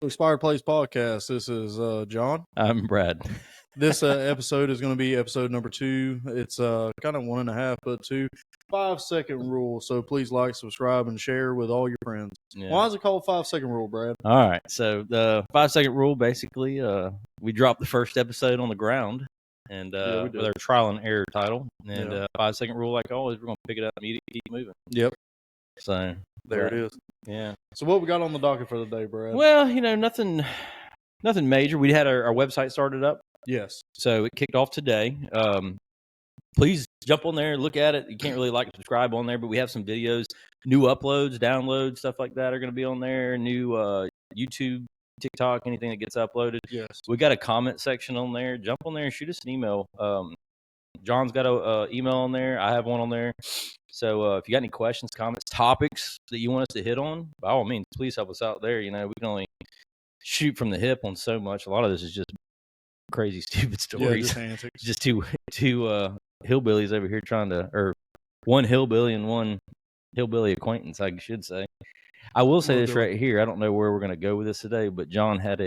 Expired Place Podcast. This is John. I'm Brad. This episode is going to be episode number 2. It's kind of 1.5, but 2 5-second rule. So please like, subscribe, and share with all your friends. Yeah. Why is it called 5-second rule, Brad? All right. So the 5-second rule, basically, we dropped the first episode on the ground, and with our trial and error title, and 5-second rule, like always, we're going to pick it up immediately, keep moving. Yep. So there it is. Yeah. So what we got on the docket for the day, Brad? Well, nothing major. We had our website started up. Yes. So it kicked off today. Please jump on there, look at it. You can't really like and subscribe on there, but we have some videos, new uploads, downloads, stuff like that are going to be on there. New YouTube, TikTok, anything that gets uploaded. Yes. We got a comment section on there. Jump on there and shoot us an email. John's got a email on there. I have one on there. So if you got any questions, comments, topics that you want us to hit on, by all means, please help us out there. We can only shoot from the hip on so much. A lot of this is just crazy, stupid stories. Yeah, just just two hillbillies over here or one hillbilly and one hillbilly acquaintance, I should say. I will say this right here. I don't know where we're going to go with this today, but John had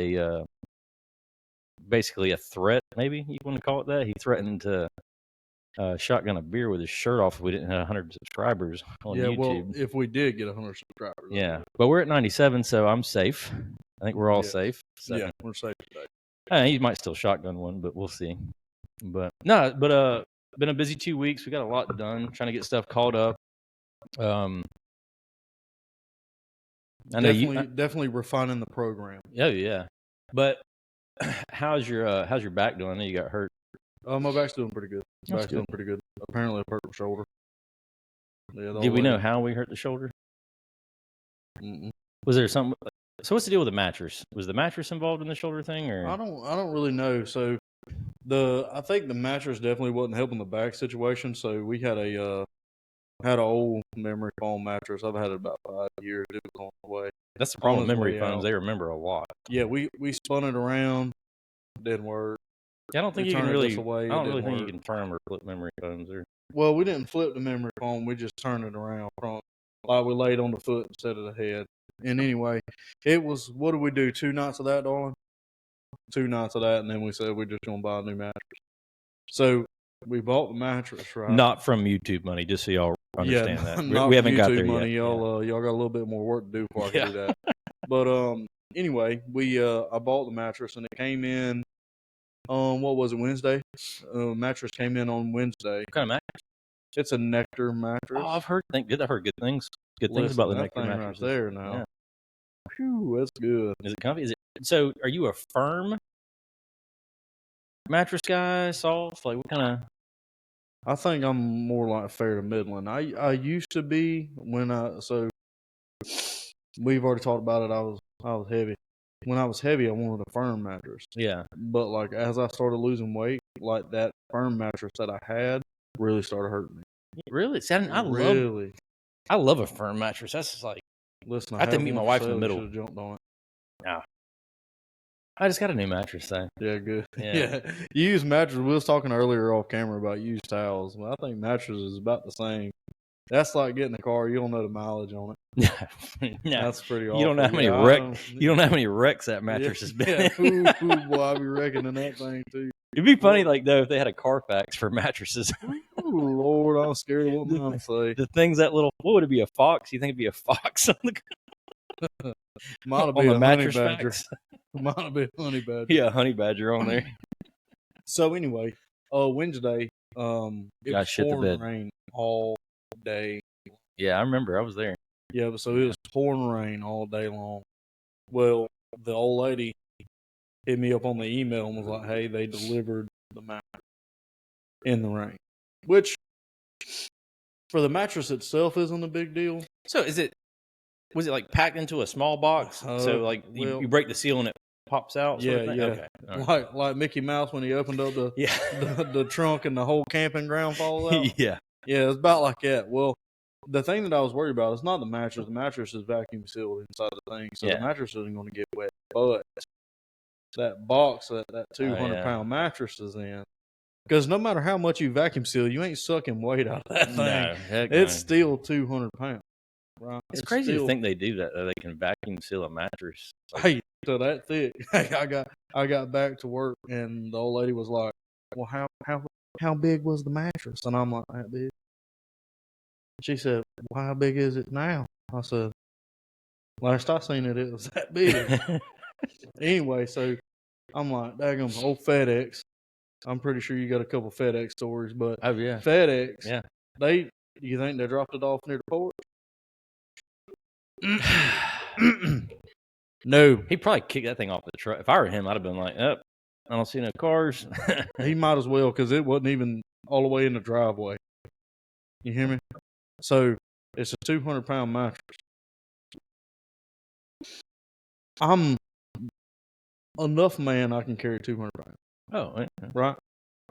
basically a threat, maybe you want to call it that. He threatened to shotgun a beer with his shirt off if we didn't have 100 subscribers on YouTube. Well, if we did get 100 subscribers. Yeah, but we're at 97, so I'm safe. I think we're all safe. So. Yeah, we're safe today. He might still shotgun one, but we'll see. But been a busy 2 weeks. We got a lot done, trying to get stuff caught up. I know definitely refining the program. Oh yeah, but how's your back doing? I know you got hurt. My back's doing pretty good. Doing pretty good. Apparently, I hurt my shoulder. Yeah, did we know how we hurt the shoulder? Mm-mm. Was there something? So what's the deal with the mattress? Was the mattress involved in the shoulder thing, or I don't really know. So I think the mattress definitely wasn't helping the back situation. So we had an old memory foam mattress. I've had it about 5 years. It was on the way. That's the problem with memory foams. They remember a lot. Yeah, we spun it around. Didn't work. Yeah, I don't think you can really. I don't really think you can turn or flip memory foams. Well, we didn't flip the memory foam. We just turned it around from like we laid on the foot instead of the head. And anyway, it was, what did we do? 2 nights of that, darling? 2 nights of that, and then we said we're just going to buy a new mattress. So we bought the mattress, right? Not from YouTube money, just so y'all understand that. We haven't got there money. Yet. Y'all got a little bit more work to do before I can do that. But anyway, I bought the mattress, and it came in what was it, Wednesday? Mattress came in on Wednesday. What kind of mattress? It's a Nectar mattress. Oh, I've heard good things. Good things about the Nectar mattress. Right there now. Yeah. Whew, that's good. Is it comfy? So? Are you a firm mattress guy? Soft? Like what kind of? I think I'm more like fair to middling. I used to be so we've already talked about it. I was heavy. When I was heavy, I wanted a firm mattress. Yeah. But like as I started losing weight, like that firm mattress that I had really started hurting me. Really? I love a firm mattress. That's just like, listen, I have to meet my wife in the middle. Should have jumped on it. Yeah. I just got a new mattress though. Yeah, good. Yeah. You use mattress. We was talking earlier off camera about used towels. Well, I think mattress is about the same. That's like getting a car. You don't know the mileage on it. No. That's pretty awful. You don't know how many You don't know how many wrecks that mattress has been. Yeah. Ooh, boy, I'll be wrecking in that thing too. It'd be funny, like though, if they had a Carfax for mattresses. Oh Lord, I'm scared of what I'm gonna say. The things what would it be, a fox? You think it'd be a fox on the might have been a mattress badger. Might have been a honey badger. Yeah, honey badger on there. So anyway, Wednesday, it was pouring rain all day. Yeah, I remember. I was there. Yeah, so it was pouring rain all day long. Well, the old lady hit me up on the email and was like, hey, they delivered the mattress in the rain. Which, for the mattress itself, isn't a big deal. So was it like packed into a small box? So like you break the seal and it pops out? Yeah. Okay. Right. Like Mickey Mouse when he opened up the trunk and the whole camping ground falls out? Yeah. Yeah, it's about like that. Well, the thing that I was worried about is not the mattress. The mattress is vacuum sealed inside the thing, so the mattress isn't going to get wet. But that box that 200-pound mattress is in, because no matter how much you vacuum seal, you ain't sucking weight out of that thing. No, it's still 200 pounds. right? It's crazy to think they do that. They can vacuum seal a mattress. Hey, so that thick. Hey, I got back to work, and the old lady was like, "Well, how big was the mattress?" And I'm like, "That big." She said, "Well, how big is it now?" I said, "Last I seen it, it was that big." Anyway, so I'm like, "Daggum, old FedEx." I'm pretty sure you got a couple FedEx stories, but Oh yeah, FedEx, yeah. You think they dropped it off near the port? No, He probably kicked that thing off the truck. If I were him, I'd have been like, "Up, I don't see no cars." he might as well because it wasn't even all the way in the driveway. You hear me? So it's a 200-pound mattress. I'm enough man I can carry 200 pounds, Oh, yeah. right?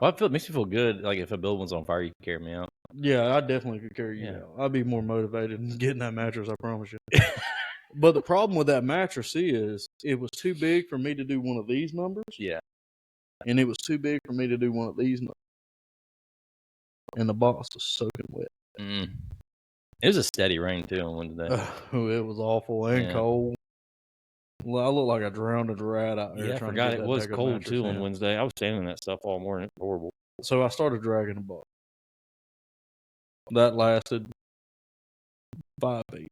Well, it makes me feel good. Like if a building's on fire, you can carry me out. Yeah, I definitely could carry you Yeah. out. I'd be more motivated in getting that mattress, I promise you. But the problem with that mattress is it was too big for me to do one of these numbers, Yeah. and it was too big for me to do one of these numbers. And the box was soaking wet. Mm. It was a steady rain too on Wednesday. It was awful and Yeah. cold. Well, I look like I drowned a rat out there Yeah, I trying forgot to get it that was daggone cold mattress too on in. Wednesday. I was standing in that stuff all morning. It's horrible. So I started dragging the box. That lasted 5 feet.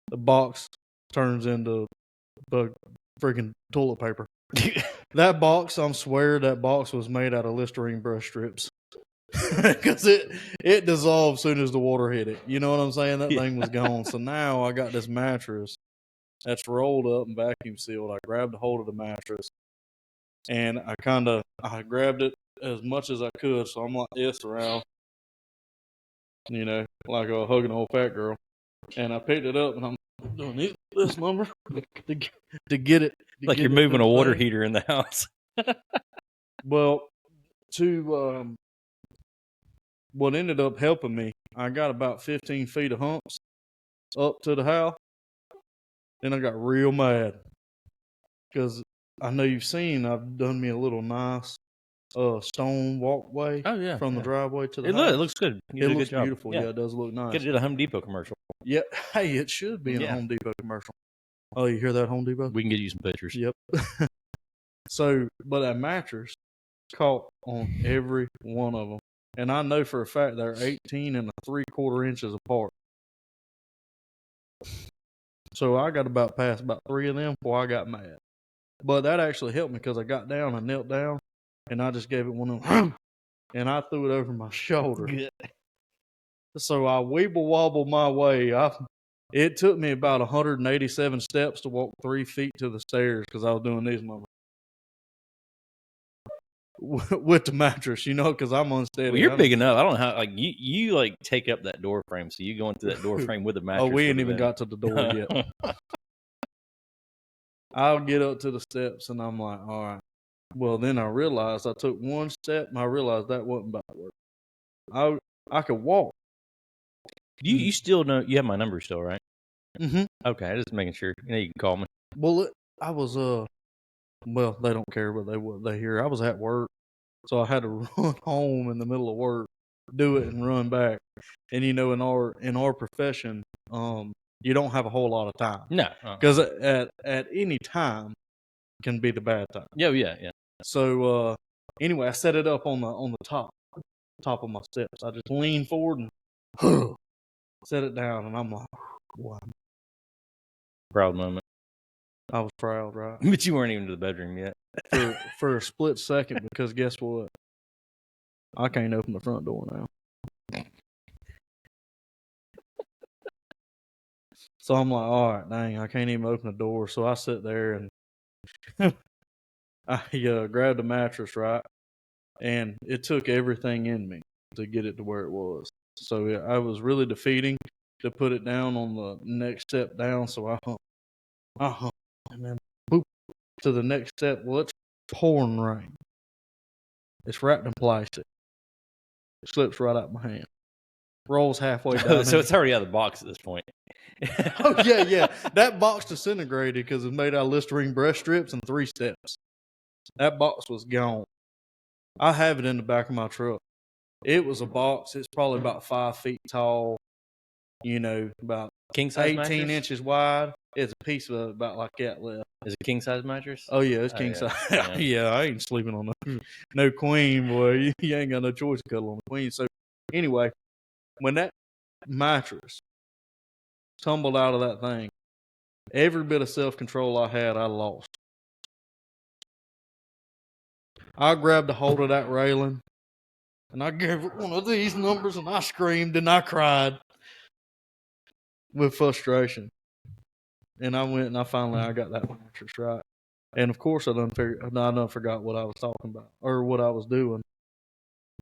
The box turns into the freaking toilet paper. That box, I swear, that box was made out of Listerine brush strips. Because it dissolved as soon as the water hit it. You know what I'm saying? That thing was gone. So now I got this mattress that's rolled up and vacuum sealed. I grabbed a hold of the mattress and I grabbed it as much as I could. So I'm like this around, like a hugging an old fat girl. And I picked it up and I'm doing this number to get it. Like you're moving a water heater in the house. Well, what ended up helping me, I got about 15 feet of humps up to the house. Then I got real mad because I know you've seen I've done me a little nice stone walkway from the driveway to the house. It looks good. You It did a looks good job. beautiful. Yeah, it does look nice. Could have did a Home Depot commercial. Yeah. Hey, it should be in a Home Depot commercial. Oh, you hear that, Home Depot? We can get you some pictures. Yep. So, but that mattress caught on every one of them. And I know for a fact they're 18 and 3/4 inches apart. So I got past about 3 of them before I got mad. But that actually helped me because I got down, I knelt down, and I just gave it one of them, and I threw it over my shoulder. Good. So I weeble wobble my way. It took me about 187 steps to walk 3 feet to the stairs because I was doing these numbers. With the mattress, because I'm unsteady. Well, you're big enough. I don't know how. Like you like take up that door frame, so you go into that door frame with the mattress. Oh, we ain't even got to the door yet. I'll get up to the steps, and I'm like, all right. Well, then I realized I took one step, and I realized that wasn't about to work. I could walk. You still know you have my number still, right? Mm-hmm. Okay, just making sure. You can call me. Well, I was well, they don't care what they hear. I was at work, so I had to run home in the middle of work, do it, and run back. And in our profession, you don't have a whole lot of time. No, because at any time can be the bad time. Yeah. So anyway, I set it up on the top of my steps. I just leaned forward and set it down, and I'm like, wow. Proud moment. I was proud, right? But you weren't even to the bedroom yet. for a split second, because guess what? I can't open the front door now. So I'm like, all right, dang, I can't even open the door. So I sit there and I grabbed a mattress, right? And it took everything in me to get it to where it was. So I was really defeating to put it down on the next step down. So I humped, and then boop to the next step. Well, it's pouring rain. It's wrapped in plastic. It slips right out my hand. Rolls halfway down. So it's already out of the box at this point. Oh, yeah. That box disintegrated because it's made out of Listerine brush strips and 3 steps. That box was gone. I have it in the back of my truck. It was a box. It's probably about 5 feet tall, about King size 18 mattress? inches wide. It's a piece of about like that left. Is it king size mattress? Oh yeah, it's Oh, king yeah. size. Yeah. Yeah, I ain't sleeping on no queen, boy. You ain't got no choice to cuddle on the queen. So anyway, when that mattress tumbled out of that thing, every bit of self control I had, I lost. I grabbed a hold of that railing, and I gave it one of these numbers, and I screamed and I cried with frustration. And I went and I got that mattress right. And of course, I done forgot what I was talking about or what I was doing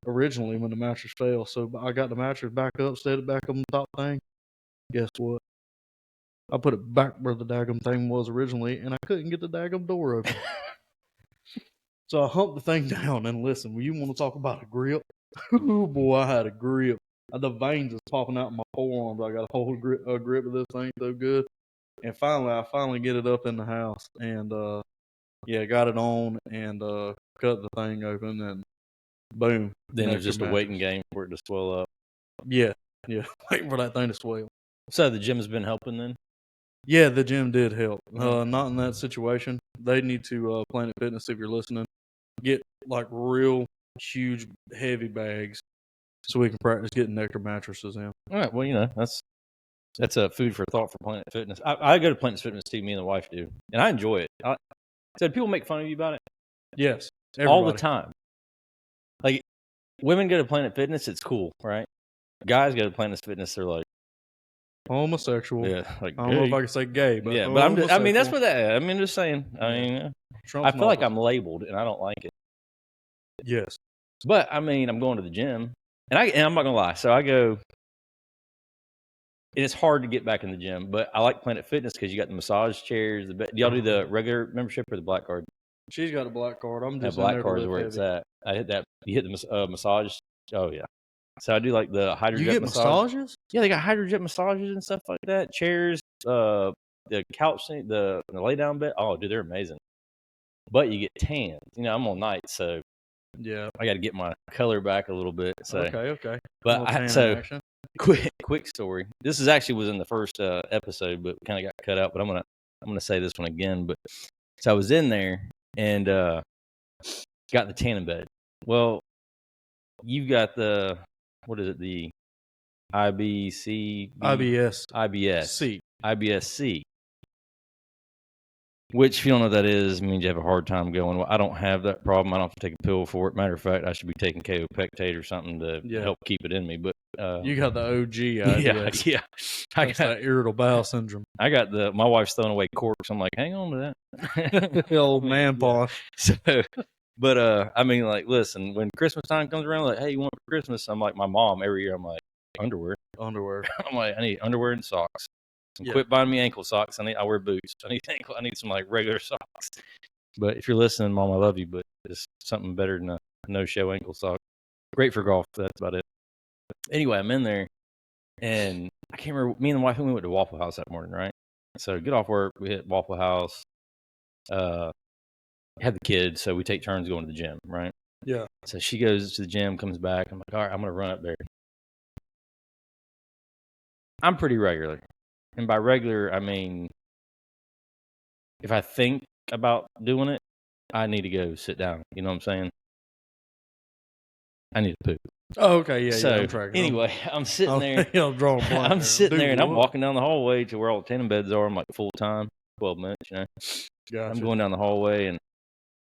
originally when the mattress fell. So I got the mattress back up, set it back on the top thing. Guess what? I put it back where the daggum thing was originally, and I couldn't get the daggum door open. So I humped the thing down, and listen, when you want to talk about a grip, oh boy, I had a grip. The veins was popping out in my forearms. I got a whole grip of this thing so good. And finally get it up in the house, and got it on and cut the thing open, and boom. Then it was just a mattress. waiting game for it to swell up. Yeah, waiting for that thing to swell. So the gym's been helping then? Yeah, the gym did help. Not in that situation. They need to Planet Fitness, if you're listening, get like real huge heavy bags so we can practice getting extra mattresses in. All right. Well, that's a food for thought for Planet Fitness. I go to Planet Fitness too. Me and the wife do, and I enjoy it. So people make fun of you about it? Yes, all the time. Like women go to Planet Fitness, it's cool, right? Guys go to Planet Fitness, they're like homosexual. Yeah, like I don't know if I can say gay, but yeah, but that's what that. I mean, just saying. I mean, I feel like I'm labeled, and I don't like it. Yes, but I mean, I'm going to the gym, and I'm not gonna lie. So I go. And it's hard to get back in the gym, but I like Planet Fitness because you got the massage chairs. Do y'all do the regular membership or the black card? She's got a black card. I'm just black card is where it's at. I hit that. You hit the massage. Oh yeah. So I do like the hydrojet. You get massages? Yeah, they got hydrojet massages and stuff like that. Chairs, the couch, the lay down bed. Oh, dude, they're amazing. But you get tan. I'm on night, so yeah, I got to get my color back a little bit. So okay. But quick story. This was in the first episode, but kind of got cut out. But I'm gonna say this one again. But so I was in there and got the tanning bed. Well, you've got the what is it? The IBS-C. Which, if you don't know what that is, means you have a hard time going. Well, I don't have that problem. I don't have to take a pill for it. Matter of fact, I should be taking kaopectate or something to help keep it in me. But you got the OG IBS. Yeah. I got that irritable bowel syndrome. I got my wife's throwing away corks. I'm like, hang on to that. Old man paw. So, but I mean, like, listen, when Christmas time comes around, like, hey, you want for Christmas? I'm like, my mom every year. I'm like, underwear. I'm like, I need underwear and socks. And quit buying me ankle socks. I wear boots. I need some like regular socks. But if you're listening, Mom, I love you. But it's something better than a no-show ankle sock. Great for golf. But that's about it. Anyway, I'm in there, and I can't remember. Me and the wife, we went to Waffle House that morning, right? So get off work, we hit Waffle House. Had the kids, so we take turns going to the gym, right? Yeah. So she goes to the gym, comes back. I'm like, all right, I'm gonna run up there. I'm pretty regular. And by regular, I mean, if I think about doing it, I need to go sit down. You know what I'm saying? I need to poop. Oh, okay. Yeah. So, I'm tracking. Anyway, I'm sitting there. I'm sitting there, and I'm walking down the hallway to where all the tanning beds are. I'm like full time, 12 minutes, Gotcha. I'm going down the hallway, and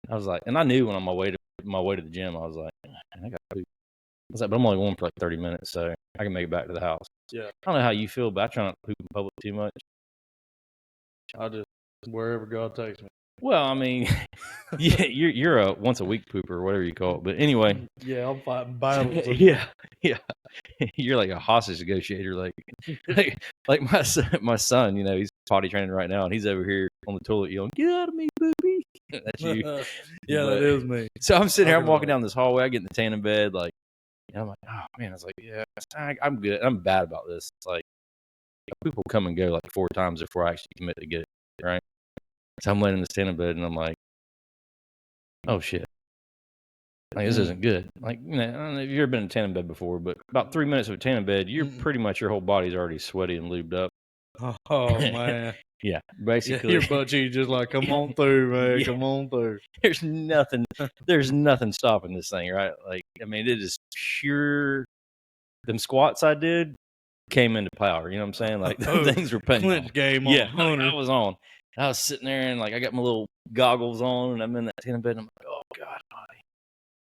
I was like, and I knew when on my way to the gym, I was like, I got to poop. I was like, but I'm only going for like 30 minutes, so I can make it back to the house. Yeah. I don't know how you feel, but I try not to poop in public too much. I just wherever God takes me. Well, I mean, yeah, you're a once a week pooper or whatever you call it. But anyway, yeah, I'm fighting battles. yeah, you're like a hostage negotiator, like my son. He's potty training right now, and he's over here on the toilet yelling, "Get out of me, booby!" That's you. Yeah, that is me. So I'm sitting here, I'm walking down this hallway. I get in the tanning bed, and I'm like, oh man, I was like, yeah, I'm good. I'm bad about this. It's like people come and go like 4 times before I actually commit to get it, right? So I'm laying in the tanning bed, and I'm like, oh shit. Like, this isn't good. Like, I don't know if you've ever been in a tanning bed before, but about 3 minutes of a tanning bed, you're pretty much your whole body's already sweaty and lubed up. Oh man. Yeah, Yeah, basically. your butt cheek just like, come on through, man. Yeah. Come on through. There's nothing stopping this thing, right? Like, I mean, it is pure. Them squats I did came into power. You know what I'm saying? Like, things were paying. Clinch game on Yeah, Hunter. I was on. I was sitting there and like I got my little goggles on and I'm in that tanning bed and I'm like, oh God, buddy.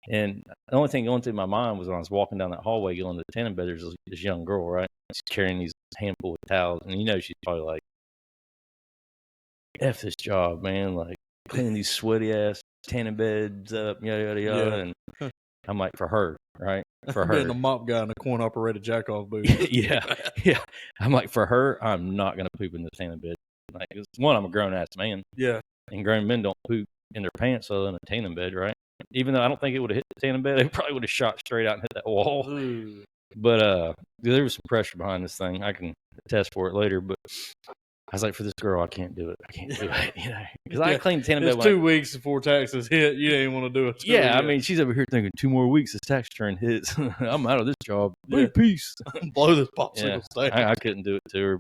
And the only thing going through my mind was when I was walking down that hallway going to the tanning bed, there's this young girl, right? She's carrying these handful of towels, and she's probably like, F this job, man. Like, cleaning these sweaty ass tanning beds up, yada, yada, yada. Yeah. And I'm like, for her, right? For her. Being a mop guy in a coin operated jack off booth. Yeah. I'm like, for her, I'm not going to poop in the tanning bed. Like, one, I'm a grown ass man. Yeah. And grown men don't poop in their pants other than a tanning bed, right? Even though I don't think it would have hit the tanning bed, it probably would have shot straight out and hit that wall. Ooh. But there was some pressure behind this thing. I can attest for it later, but I was like, for this girl, I can't do it. I can't do it, because I cleaned the tanning bed. It's 2 weeks before taxes hit. You didn't want to do it. Yeah, I mean, she's over here thinking 2 more weeks, this tax return hits. I'm out of this job. Yeah. Peace. Blow this popsicle stand. I couldn't do it to her,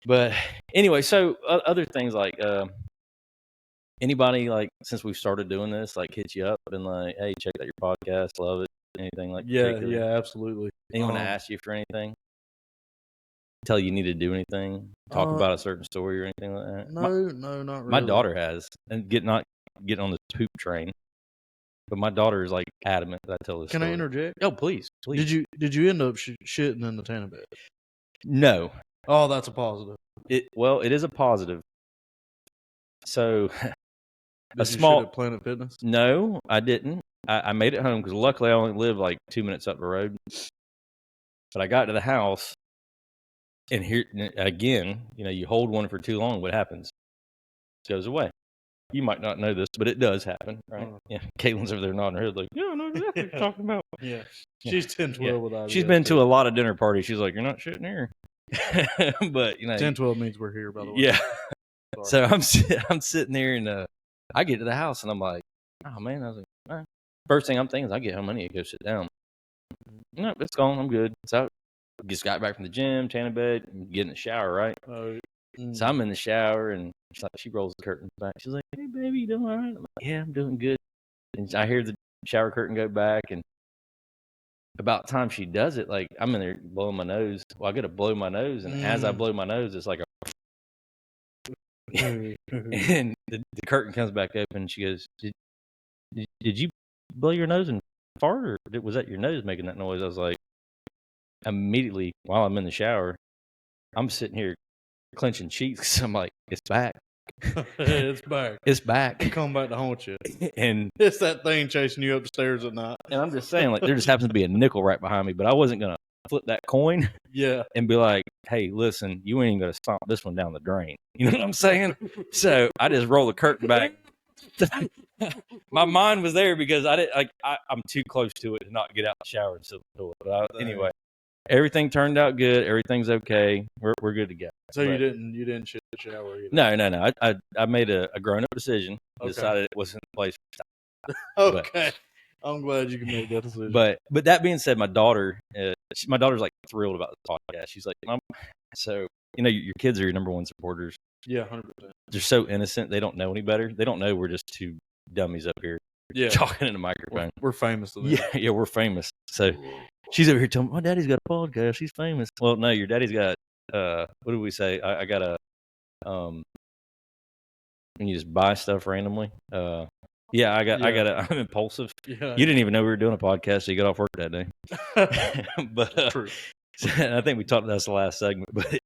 but anyway, so other things like anybody, like, since we've started doing this, like, hit you up and like, hey, check out your podcast, love it, anything like that? Yeah, absolutely. Anyone ask you for anything? Tell you need to do anything? Talk about a certain story or anything like that? No, not really. My daughter has, and not getting on the poop train, but my daughter is like adamant that I tell this story. Can I interject? Oh, please. Did you end up shitting in the tanning bed? No. Oh, that's a positive. It is a positive. So, Did you shit at Planet Fitness? No, I didn't. I made it home because luckily I only live like 2 minutes up the road. But I got to the house, and here again, you hold one for too long, what happens? It goes away. You might not know this, but it does happen, right? Yeah. Caitlin's over there nodding her head like, yeah, I know exactly what you're talking about. Yeah. She's 10-12 with IBS. She's been to a lot of dinner parties. She's like, you're not shitting here. But 10-12 means we're here, by the way. Yeah. So I'm sitting there and I get to the house and I'm like, oh man, I was like, first thing I'm thinking is I get home, I need to go sit down. No, it's gone. I'm good. So I just got back from the gym, tanning bed, and get in the shower, right? So I'm in the shower and she rolls the curtains back. She's like, hey baby, you doing all right? I'm like, yeah, I'm doing good. And I hear the shower curtain go back, and about time she does it, like I'm in there blowing my nose. Well, I got to blow my nose, and as I blow my nose, it's like and the curtain comes back open, and she goes, did you blow your nose and fart, or was that your nose making that noise? I was like, immediately while I'm in the shower, I'm sitting here clenching cheeks. I'm like, it's back. It's back. It's back. It come back to haunt you. And it's that thing chasing you upstairs at night. And I'm just saying, like, there just happens to be a nickel right behind me, but I wasn't going to flip that coin. Yeah. And be like, hey, listen, you ain't even going to stomp this one down the drain. You know what I'm saying? So I just roll the curtain back. My mind was there because I'm too close to it to not get out the shower and sit the toilet. But anyway, everything turned out good. Everything's okay. We're good to go. So you didn't shit the shower either? No. I made a grown up decision. Decided it wasn't the place for time. Okay. I'm glad you can make that decision. But that being said, my daughter's like thrilled about the podcast. She's like, Mom, so your kids are your number one supporters. Yeah, 100%. They're so innocent. They don't know any better. They don't know we're just two dummies up here talking in a microphone. We're famous to them. Yeah, we're famous. So she's over here telling me, my daddy's got a podcast. He's famous. Well, no, your daddy's got, what do we say? I got a, when you just buy stuff randomly. I'm impulsive. Yeah. You didn't even know we were doing a podcast, so you got off work that day. But true. I think we talked about this the last segment. But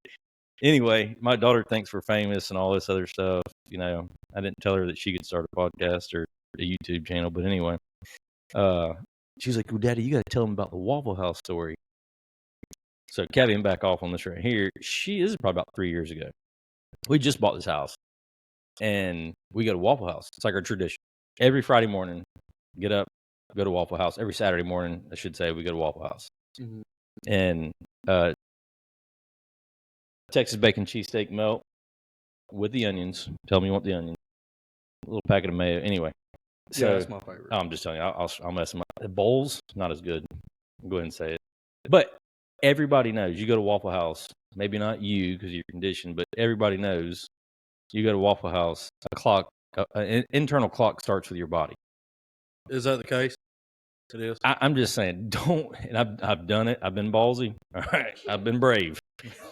anyway, my daughter thinks we're famous and all this other stuff. I didn't tell her that she could start a podcast or a YouTube channel. But anyway, she's like, well, Daddy, you got to tell them about the Waffle House story. So Kevin, back off on this right here. This is probably about 3 years ago. We just bought this house. And we go to Waffle House. It's like our tradition. Every Friday morning, get up, go to Waffle House. Every Saturday morning, I should say, we go to Waffle House. Mm-hmm. And Texas bacon cheesesteak melt with the onions. Tell me you want the onions. A little packet of mayo. Anyway, Yeah, that's my favorite. I'm just telling you, I'll mess them up. The bowls, not as good. I'll go ahead and say it. But everybody knows you go to Waffle House. Maybe not you because you're conditioned, but everybody knows you go to Waffle House. A clock, an internal clock starts with your body. Is that the case? It is. I'm just saying, don't. And I've done it. I've been ballsy. All right, I've been brave.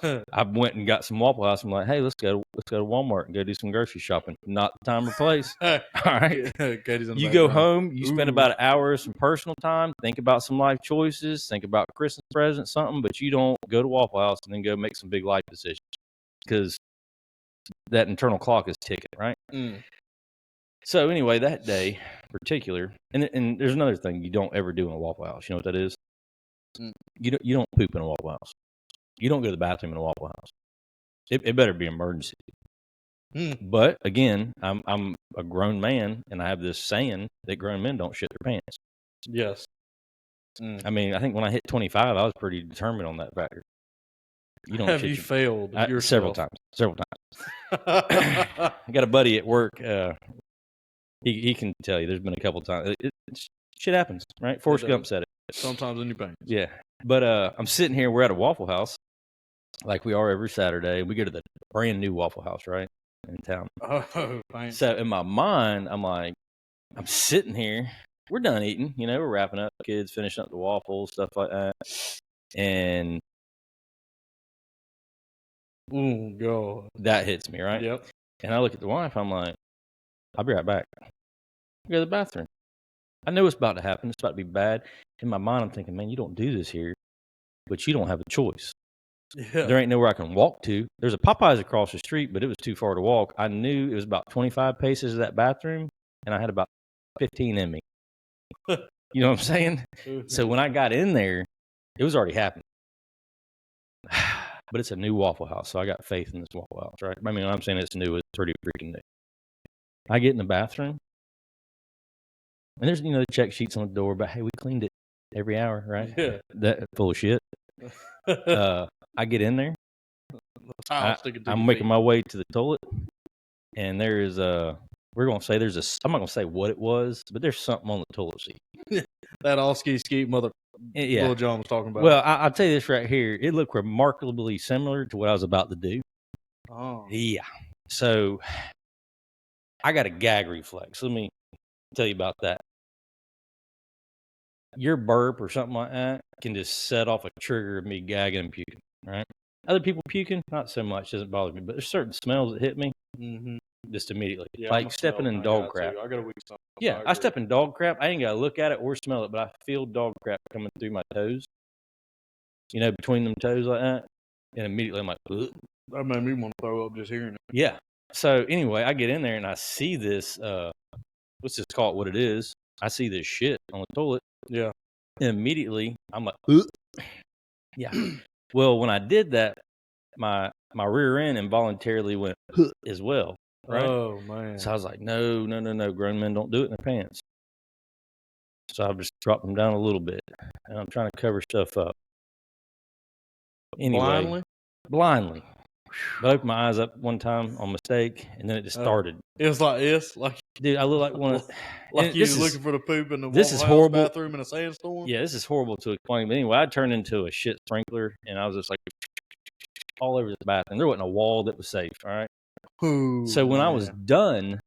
I went and got some Waffle House. I'm like, hey, let's go to Walmart and go do some grocery shopping. Not the time or place. All right. Katie's in the You go background. home, you spend about an hour of some personal time, think about some life choices, think about Christmas presents, something, but you don't go to Waffle House and then go make some big life decisions because that internal clock is ticking, right? Mm. So anyway, that day in particular, and there's another thing you don't ever do in a Waffle House. You know what that is? Mm. You don't poop in a Waffle House. You don't go to the bathroom in a Waffle House. It better be emergency. Mm. But again, I'm a grown man, and I have this saying that grown men don't shit their pants. Yes. Mm. I mean, I think when I hit 25, I was pretty determined on that factor. You don't Have shit you failed yourself? Several times. I got a buddy at work. He can tell you. There's been a couple times. Shit happens, right? Forrest Gump said it. Sometimes in your pants. Yeah, but I'm sitting here. We're at a Waffle House, like we are every Saturday. We go to the brand new Waffle House, right, in town. Oh, thanks. So in my mind, I'm like, I'm sitting here. We're done eating. You know, we're wrapping up. Kids finishing up the waffles, stuff like that. And oh God, that hits me, right? Yep. And I look at the wife. I'm like, I'll be right back. I go to the bathroom. I know it's about to happen. It's about to be bad. In my mind, I'm thinking, man, you don't do this here, but you don't have a choice. Yeah. There ain't nowhere I can walk to. There's a Popeyes across the street, but it was too far to walk. I knew it was about 25 paces to that bathroom, and I had about 15 in me. You know what I'm saying? So when I got in there, it was already happening. But it's a new Waffle House, so I got faith in this Waffle House, right? I mean, when I'm saying it's new, it's pretty freaking new. I get in the bathroom, and there's, the check sheets on the door, but hey, we cleaned it every hour, right? Yeah. That full of shit. I get in there. I'm making my way to the toilet, and there is we're gonna say I'm not gonna say what it was, but there's something on the toilet seat. That all ski mother. Yeah. Little John was talking about. Well, I'll tell you this right here. It looked remarkably similar to what I was about to do. Oh. Yeah. So I got a gag reflex. Let me tell you about that. Your burp or something like that can just set off a trigger of me gagging and puking, right? Other people puking, not so much, doesn't bother me, but there's certain smells that hit me just immediately. Yeah, like stepping in dog crap. I got a weak stomach. Yeah, I step in dog crap. I ain't got to look at it or smell it, but I feel dog crap coming through my toes. Between them toes like that. And immediately I'm like, ugh. That made me want to throw up just hearing it. Yeah. So anyway, I get in there and I see this, let's just call it what it is. I see this shit on the toilet. Yeah. And immediately I'm like, ugh. Yeah. Well, when I did that, my rear end involuntarily went as well. Right? Oh, man. So I was like, no. Grown men don't do it in their pants. So I've just dropped them down a little bit. And I'm trying to cover stuff up. Anyway, blindly. But I opened my eyes up one time on mistake, and then it just started. It was like this? Dude, I look like one of... Like you looking for the poop in the Waffle House bathroom in a sandstorm? Yeah, this is horrible to explain. But anyway, I turned into a shit sprinkler, and I was just like all over the bathroom. There wasn't a wall that was safe, all right? Ooh, so when I was done,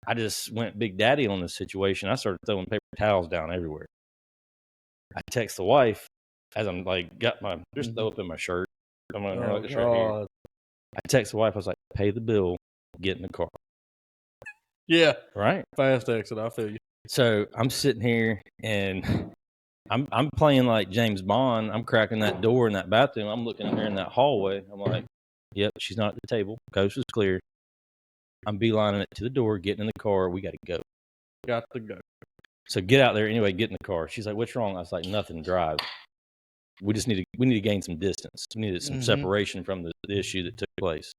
I just went Big Daddy on this situation. I started throwing paper towels down everywhere. I text the wife as I'm like, got my... There's throw up in my shirt. I'm going to this right here. I text the wife. I was like, pay the bill, get in the car. Yeah. Right? Fast exit. I feel you. So I'm sitting here and I'm playing like James Bond. I'm cracking that door in that bathroom. I'm looking in there in that hallway. I'm like, yep, she's not at the table. Coast is clear. I'm beelining it to the door, getting in the car. We got to go. Got to go. So get out there anyway, get in the car. She's like, what's wrong? I was like, nothing, drive. We need to gain some distance. We needed some separation from the issue that took place.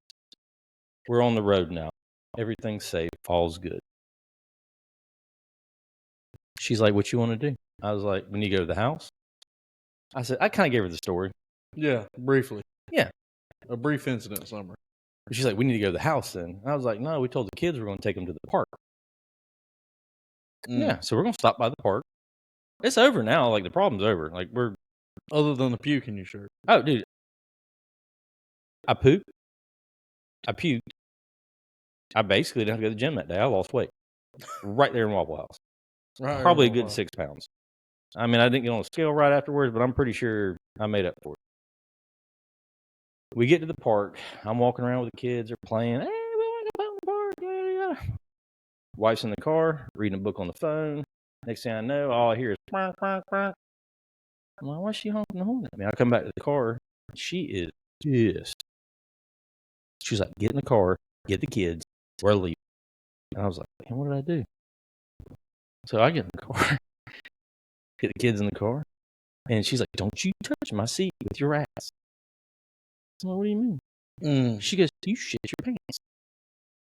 We're on the road now. Everything's safe. All's good. She's like, what you want to do? I was like, we need to go to the house. I said, I kind of gave her the story. Yeah, briefly. Yeah. A brief incident summary. She's like, we need to go to the house then. I was like, no, we told the kids we're going to take them to the park. Yeah, so we're gonna stop by the park. It's over now. Like the problem's over. Like we're Other than the puke in your shirt. oh, dude, I pooped. I puked. I basically didn't have to go to the gym that day. I lost weight right there in Waffle House. Right. Probably a good 6 pounds. I mean, I didn't get on the scale right afterwards, but I'm pretty sure I made up for it. We get to the park. I'm walking around with the kids. They're playing. Hey, we want to go out in the park. Yada, yada. Wife's in the car, reading a book on the phone. Next thing I know, all I hear is quack, quack, quack. I'm like, why is she honking the horn at me? I come back to the car. She is pissed. She's like, get in the car, get the kids, we're leaving. And I was like, man, what did I do? So I get in the car, get the kids in the car, and she's like, don't you touch my seat with your ass. I'm like, what do you mean? She goes, you shit your pants.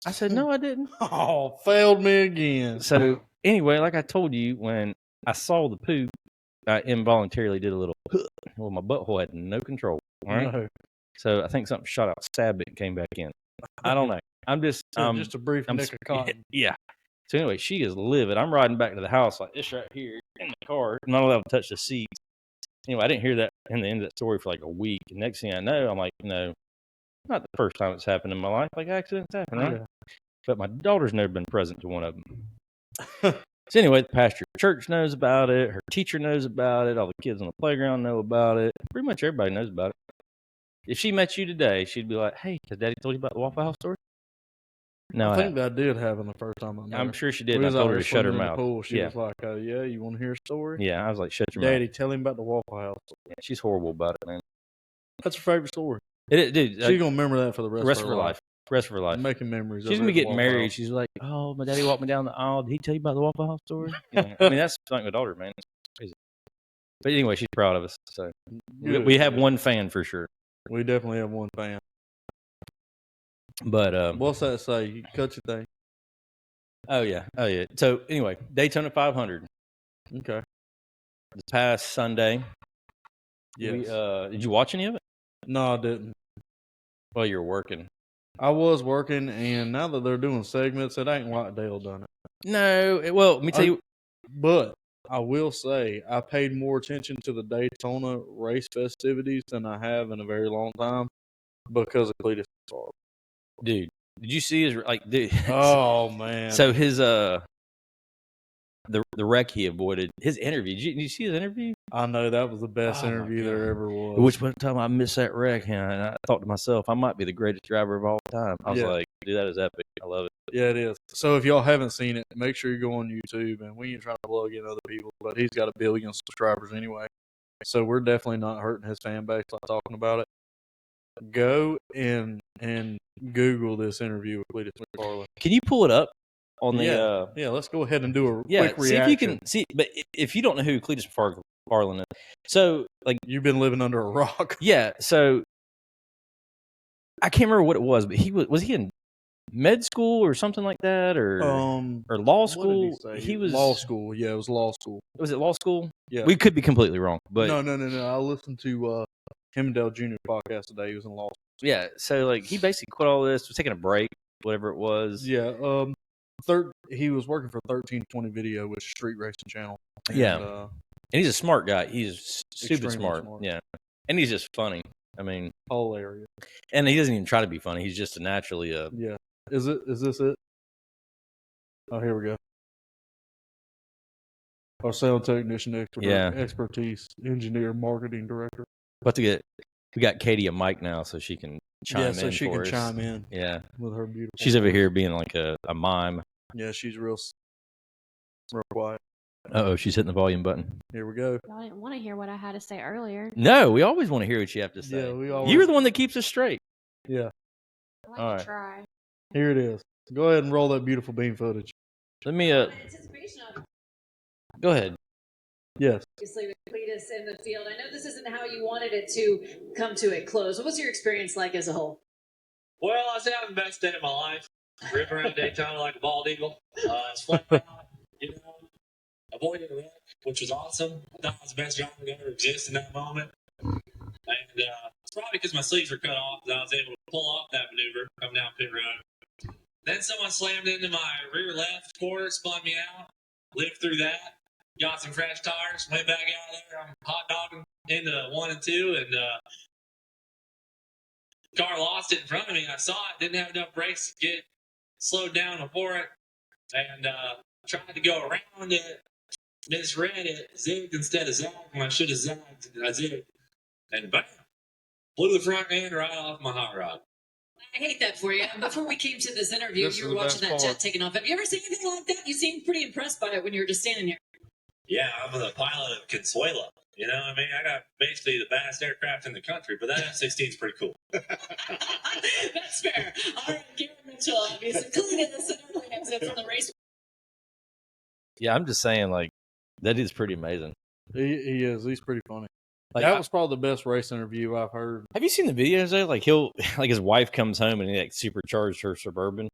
I said, no, I didn't. Oh, failed me again. So anyway, like I told you, when I saw the poop, I involuntarily did a little, well, my butthole had no control. All right. No. So I think something shot out, stabbed it, and came back in. I don't know. I'm just, Just a brief nick of cotton. Yeah. So anyway, she is livid. I'm riding back to the house like this right here in the car. I'm not allowed to touch the seats. Anyway, I didn't hear that in the end of that story for like a week. And next thing I know, I'm like, not the first time it's happened in my life. Like accidents happen, right? Yeah. But my daughter's never been present to one of them. So anyway, the pastor at church knows about it. Her teacher knows about it. All the kids on the playground know about it. Pretty much everybody knows about it. If she met you today, she'd be like, hey, has Daddy told you about the Waffle House story? No, I think that did happen the first time I met her. I'm sure she did. I told her to shut her mouth. Pool. She was like, yeah, you want to hear a story? Yeah, I was like, shut your mouth. Daddy, tell him about the Waffle House. Yeah, she's horrible about it, man. That's her favorite story. Dude, she's going to remember that for the rest of her life. Rest of her life. Making memories. She's going to be getting married. House. She's like, oh, my daddy walked me down the aisle. Did he tell you about the Waffle House story? Yeah. I mean, that's like my daughter, man. It's crazy. But anyway, she's proud of us. So we have one fan for sure. We definitely have one fan. But what's that say? You cut your thing. Oh yeah. So anyway, Daytona 500. Okay. This past Sunday. Yes. Did you watch any of it? No, I didn't. Well, you were working. I was working, and now that they're doing segments, it ain't like Dale done it. No. Well, let me tell you. But I will say I paid more attention to the Daytona race festivities than I have in a very long time because of Cletus Farber. Dude, did you see his dude? Oh man! So his the wreck he avoided, his interview. Did you see his interview? I know that was the best interview there ever was. Which one time I missed that wreck, and I thought to myself, I might be the greatest driver of all time. I was like, dude, that is epic. I love it. Yeah, it is. So if y'all haven't seen it, make sure you go on YouTube. And we ain't trying to plug in other people, but he's got 1 billion subscribers anyway. So we're definitely not hurting his fan base by talking about it. Go and Google this interview with Cletus McFarland. Can you pull it up on the? Yeah, let's go ahead and do a quick reaction. See if you can see. But if you don't know who Cletus McFarland is, so like you've been living under a rock. Yeah. So I can't remember what it was, but he was he in med school or something like that, or law school? He was law school. Yeah, it was law school. Was it law school? Yeah, we could be completely wrong, but no. I listened to him and Dale Jr. podcast today. He was in law school. Yeah, so like he basically quit all this, was taking a break, whatever it was. Yeah, he was working for 1320 Video, which is a street racing channel. And, and he's a smart guy. He's stupid smart. Yeah, and he's just funny. I mean, hilarious. And he doesn't even try to be funny. He's just naturally yeah. Is this it? Oh, here we go. Our sound technician, expertise, engineer, marketing director. We got Katie a mic now, so she can chime in. Yeah, so she can chime in. Yeah, with her beautiful. She's over here being like a mime. Yeah, she's real quiet. She's hitting the volume button. Here we go. Y'all didn't want to hear what I had to say earlier. No, we always want to hear what you have to say. Yeah, You're the one that keeps us straight. Yeah. I like to try. Here it is. Go ahead and roll that beautiful beam footage. Let me Go ahead. Yes. Obviously, with Cletus in the field, I know this isn't how you wanted it to come to a close. What was your experience like as a whole? Well, I say having the best day of my life. Rip around Daytona like a bald eagle. It's flat out, avoided a wreck, which was awesome. I thought I was the best driver that ever existed in that moment. And it's probably because my sleeves were cut off that I was able to pull off that maneuver coming down pit road. Then someone slammed into my rear left quarter, spun me out. lived through that. Got some fresh tires. Went back out there. I'm hot dogging into 1 and 2, and car lost it in front of me. I saw it. Didn't have enough brakes to get slowed down before it, and tried to go around it. Misread it. Zigged instead of zagged when I should have zagged. I zigged, and bam! Blew the front end right off my hot rod. I hate that for you. Before we came to this interview, This is you were the watching best that jet part. taking off. Have you ever seen anything like that? You seemed pretty impressed by it when you were just standing here. Yeah, I'm the pilot of Consuelo. You know, I mean, I got basically the baddest aircraft in the country, but that F-16 is pretty cool. That's fair. All right, Gary Mitchell, obviously, cleaning this and everything except from the race. Yeah, I'm just saying, like, that is pretty amazing. He is. He's pretty funny. Like, That was probably the best race interview I've heard. have you seen the videos though? Like like his wife comes home and he like supercharged her Suburban.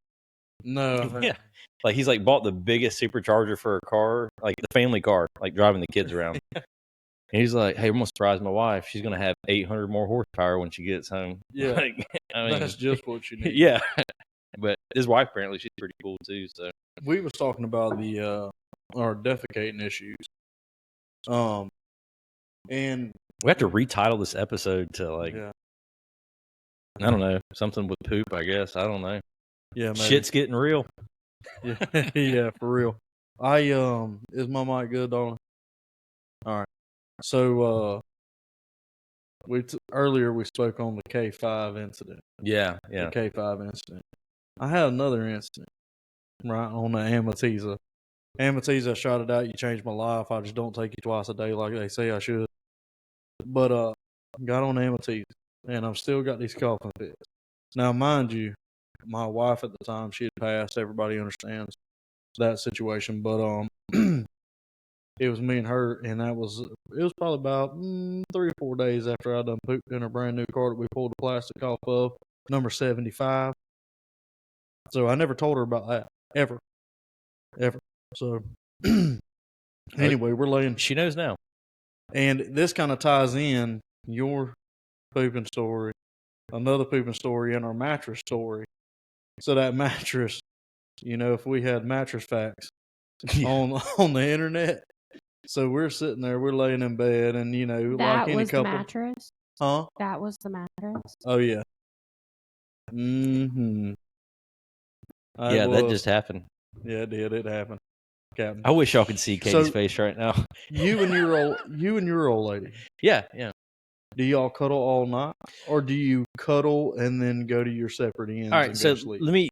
No. Yeah. Like he's like bought the biggest supercharger for a car, like the family car, like driving the kids around. And he's like, "Hey, I'm gonna surprise my wife. She's gonna have 800 more horsepower when she gets home." Yeah. Like, I mean, That's just what you need. yeah. But his wife apparently she's pretty cool too. So We was talking about the our defecating issues. And we have to retitle this episode to like yeah, I don't know, something with poop. I guess I don't know. yeah, maybe. Shit's getting real. Yeah, yeah, for real. Is my mic good, darling? All right. So earlier we spoke on the K5 incident. Yeah, yeah. The K5 incident. I had another incident right on the Amatiza. Amatiza, I shot it out. You changed my life. I just don't take you twice a day like they say I should. But got on Amatiza, and I've still got these coughing fits. Now, mind you, my wife at the time, she had passed. Everybody understands that situation, but it was me and her, and it was probably about 3 or 4 days after I done pooped in a brand new car that we pulled the plastic off of, number 75. So I never told her about that ever. So anyway, we're laying, She knows now. and this kind of ties in your pooping story, another pooping story, and our mattress story. So that mattress, if we had mattress facts on the internet. So we're sitting there, we're laying in bed, and That like any was the couple, mattress. huh? That was the mattress. Oh yeah. Mm-hmm. Yeah, that just happened. Yeah, it did. It happened, Captain. I wish y'all could see Katie's So- face right now. You and your old lady. Yeah, yeah. Do y'all cuddle all night, or do you cuddle and then go to your separate ends? All right, and so go sleep? let me.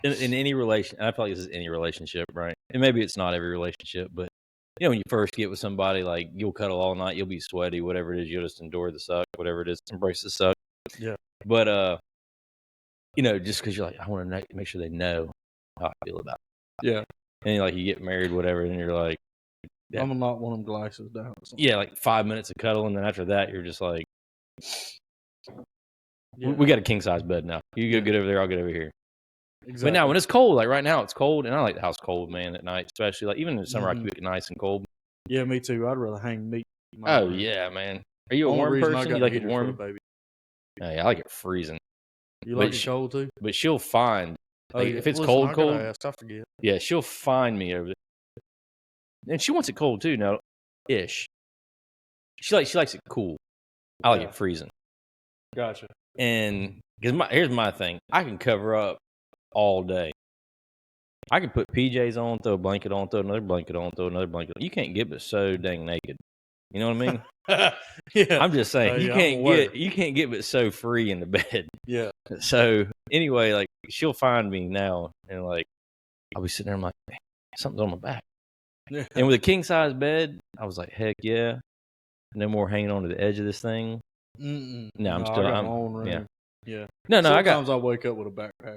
In any relation, I feel like this is any relationship, right? And maybe it's not every relationship, but when you first get with somebody, like you'll cuddle all night, you'll be sweaty, whatever it is, you'll just endure the suck, whatever it is, embrace the suck. Yeah. But just because you're like, I want to make sure they know how I feel about it. Yeah. And like you get married, whatever, and you're like, yeah. I'm gonna knock one of them glasses down. yeah, like 5 minutes of cuddle, and then after that, you're just like, Yeah. we got a king size bed now. You go get over there, I'll get over here. Exactly. But now when it's cold, like right now it's cold, and I like the house cold, man, at night, especially like even in the summer I Mhm. keep it nice and cold. Yeah, me too. I'd rather hang meat. in my Oh room. yeah, man. Are you a Only warm reason I person? got You like the it heater for warm? the baby. Oh, yeah, I like it freezing. You But like it cold too? But she'll find, Oh, like, yeah. if it's Listen, cold, I gotta cold, ask, I forget. yeah, she'll find me over there. And she wants it cold too, now, ish. She likes it cool. I like Yeah. it freezing. Gotcha. And because here's my thing, I can cover up all day. I can put PJs on, throw a blanket on, throw another blanket on, throw another blanket on. You can't get but so dang naked. You know what I mean? Yeah. I'm just saying, yeah, I'm aware. you can't get but so free in the bed. Yeah. So anyway, like she'll find me now, and like I'll be sitting there, I'm like, "Man, something's on my back." Yeah. And with a king size bed, I was like, heck yeah, no more hanging on to the edge of this thing. Mm-mm. No, I'm I still- got I'm- my own room. yeah. Yeah. No, I got Sometimes I wake up with a backpack.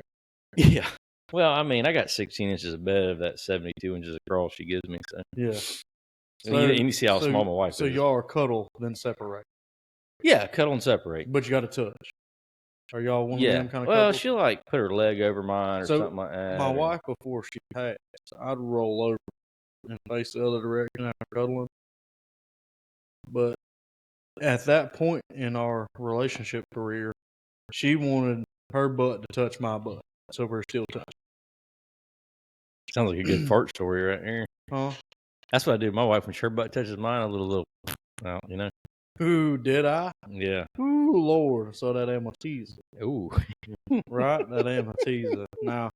yeah. Well, I mean, I got 16 inches of bed of that 72 inches across she gives me. So Yeah. and you see how small my wife So is. y'all are cuddle, then separate, Yeah, cuddle and separate. but you got to touch. Are y'all one of Yeah. them kind of Well, couples? she'll like put her leg over mine or So, something like that. My or- wife, before she passed, I'd roll over and face the other direction after cuddling. But at that point in our relationship career, she wanted her butt to touch my butt, so we're still touching. Sounds like a good fart story right here. Huh? That's what I do with my wife when her butt touches mine. A little out, you know. Ooh, did I? Yeah. Ooh, Lord. So that ain't my teaser. Ooh. Right? That ain't my teaser. Now,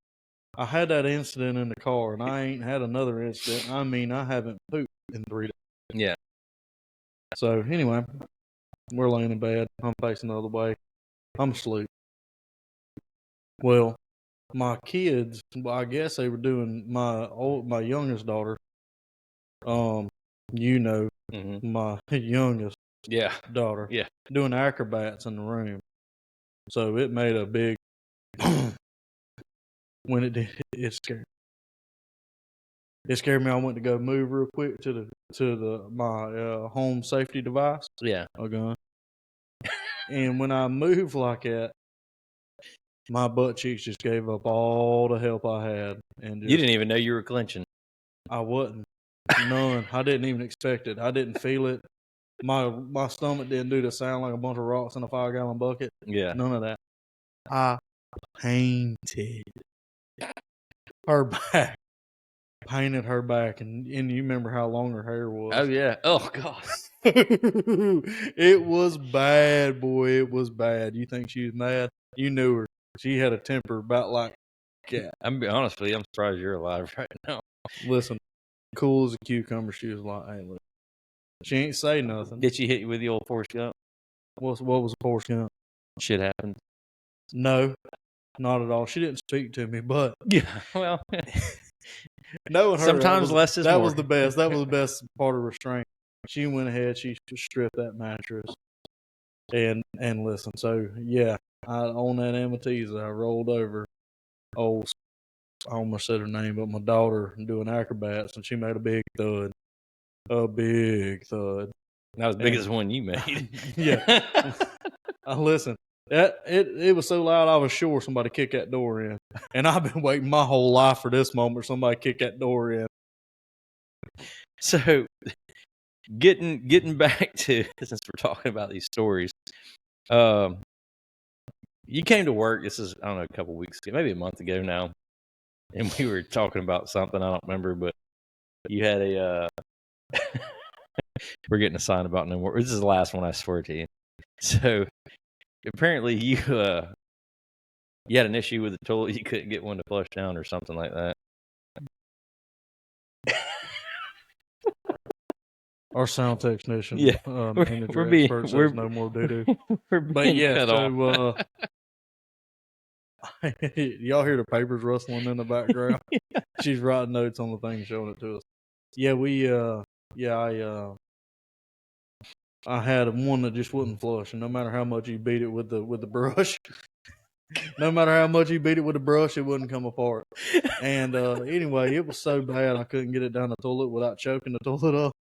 I had that incident in the car, and I ain't had another incident. I mean, I haven't pooped in 3 days. Yeah. So, anyway, we're laying in bed. I'm facing the other way. I'm asleep. Well, my kids, I guess they were doing my youngest daughter. You know, Mm-hmm. my youngest Yeah. daughter. Yeah. Doing acrobats in the room. So it made a big when it did. It scared. It scared me. I went to go move real quick to my home safety device, Yeah. a gun. And when I moved like that, my butt cheeks just gave up all the help I had, and just, You didn't even know you were clenching. I wasn't none. I didn't even expect it. I didn't feel it. My stomach didn't do the sound like a bunch of rocks in a 5-gallon bucket. Yeah. None of that. I painted her back. Painted her back, and you remember how long her hair was. Oh yeah. Oh God. It was bad, boy. It was bad. You think she was mad? You knew her. She had a temper about like cat. I'm gonna be honest with you. I'm surprised you're alive right now. Listen, cool as a cucumber. She was like, "Hey, look." She ain't say nothing. Did she hit you with the old Forrest Gump? What was the Forrest Gump? Shit happened. No, not at all. She didn't speak to me, but Yeah. Well, knowing her, sometimes less is that more. was the best. That was the best part of restraint. She went ahead. She stripped that mattress, and listen. So yeah, on that Amethyst, I rolled over. I almost said her name, but my daughter doing acrobats, and she made a big thud. A big thud. Not as big as the one you made. Yeah. Listen, it was so loud I was sure somebody kicked that door in. And I've been waiting my whole life for this moment somebody kick that door in. So getting back to, since we're talking about these stories, you came to work, this is, I don't know, a couple weeks ago, maybe a month ago now, and we were talking about something, I don't remember, but you had a we're getting a sign about no more. This is the last one, I swear to you. So apparently you had an issue with the toilet, you couldn't get one to flush down or something like that. Our sound technician, Yeah, manager we're being- expert we're- says no more doo-doo. We're But being yeah, cut off. so y'all hear the papers rustling in the background? She's writing notes on the thing, showing it to us. Yeah, I had one that just wouldn't flush, and no matter how much you beat it with the brush, no matter how much you beat it with the brush, it wouldn't come apart. And anyway, it was so bad I couldn't get it down the toilet without choking the toilet up.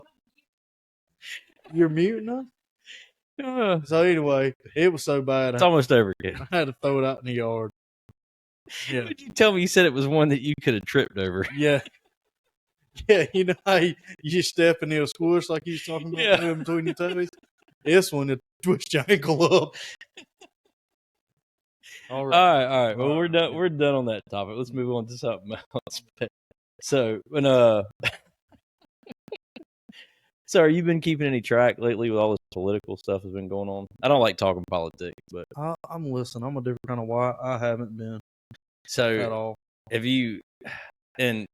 You're muting us? So anyway, it was so bad It's almost over again. I had to throw it out in the yard. Yeah. Did you tell me you said it was one that you could have tripped over? Yeah. Yeah, you know how you step and it'll squish like you was talking about Yeah. in between your toes? This one, it twist your ankle up. All right. All right. Well, we're done. We're done on that topic. Let's move on to something else. So, when so have you been keeping any track lately with all this political stuff that's been going on? I don't like talking politics, but I'm listening. I'm a different kind of why I haven't been at so all. have you? And